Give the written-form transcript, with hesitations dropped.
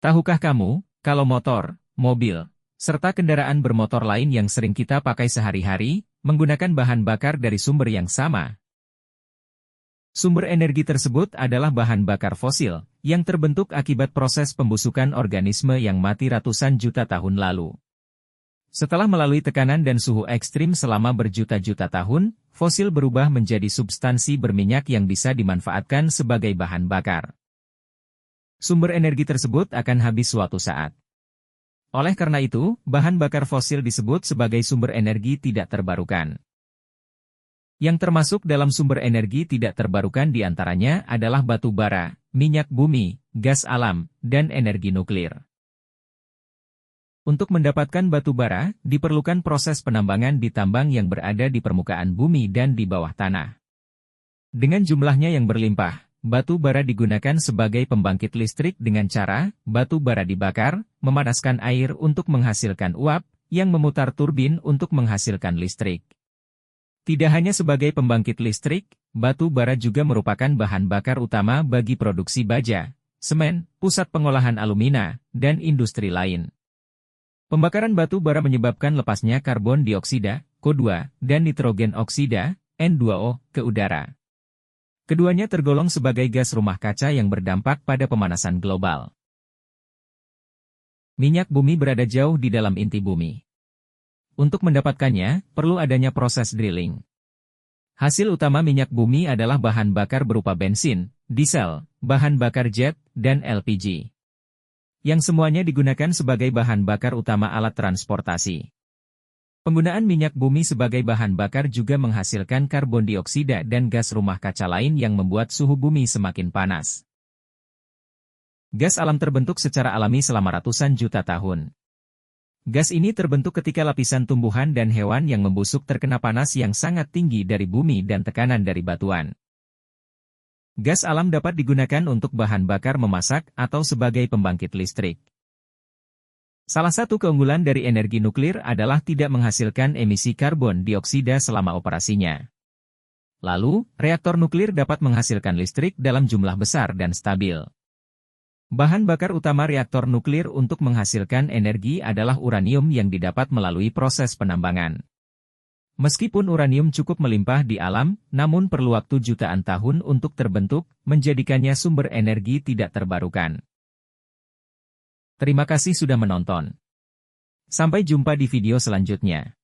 Tahukah kamu, kalau motor, mobil, serta kendaraan bermotor lain yang sering kita pakai sehari-hari, menggunakan bahan bakar dari sumber yang sama? Sumber energi tersebut adalah bahan bakar fosil, yang terbentuk akibat proses pembusukan organisme yang mati ratusan juta tahun lalu. Setelah melalui tekanan dan suhu ekstrim selama berjuta-juta tahun, fosil berubah menjadi substansi berminyak yang bisa dimanfaatkan sebagai bahan bakar. Sumber energi tersebut akan habis suatu saat. Oleh karena itu, bahan bakar fosil disebut sebagai sumber energi tidak terbarukan. Yang termasuk dalam sumber energi tidak terbarukan diantaranya adalah batu bara, minyak bumi, gas alam, dan energi nuklir. Untuk mendapatkan batu bara, diperlukan proses penambangan di tambang yang berada di permukaan bumi dan di bawah tanah. Dengan jumlahnya yang berlimpah, batu bara digunakan sebagai pembangkit listrik dengan cara, batu bara dibakar, memanaskan air untuk menghasilkan uap, yang memutar turbin untuk menghasilkan listrik. Tidak hanya sebagai pembangkit listrik, batu bara juga merupakan bahan bakar utama bagi produksi baja, semen, pusat pengolahan alumina, dan industri lain. Pembakaran batu bara menyebabkan lepasnya karbon dioksida, CO2, dan nitrogen oksida, N2O, ke udara. Keduanya tergolong sebagai gas rumah kaca yang berdampak pada pemanasan global. Minyak bumi berada jauh di dalam inti bumi. Untuk mendapatkannya, perlu adanya proses drilling. Hasil utama minyak bumi adalah bahan bakar berupa bensin, diesel, bahan bakar jet, dan LPG. Yang semuanya digunakan sebagai bahan bakar utama alat transportasi. Penggunaan minyak bumi sebagai bahan bakar juga menghasilkan karbon dioksida dan gas rumah kaca lain yang membuat suhu bumi semakin panas. Gas alam terbentuk secara alami selama ratusan juta tahun. Gas ini terbentuk ketika lapisan tumbuhan dan hewan yang membusuk terkena panas yang sangat tinggi dari bumi dan tekanan dari batuan. Gas alam dapat digunakan untuk bahan bakar memasak atau sebagai pembangkit listrik. Salah satu keunggulan dari energi nuklir adalah tidak menghasilkan emisi karbon dioksida selama operasinya. Lalu, reaktor nuklir dapat menghasilkan listrik dalam jumlah besar dan stabil. Bahan bakar utama reaktor nuklir untuk menghasilkan energi adalah uranium yang didapat melalui proses penambangan. Meskipun uranium cukup melimpah di alam, namun perlu waktu jutaan tahun untuk terbentuk, menjadikannya sumber energi tidak terbarukan. Terima kasih sudah menonton. Sampai jumpa di video selanjutnya.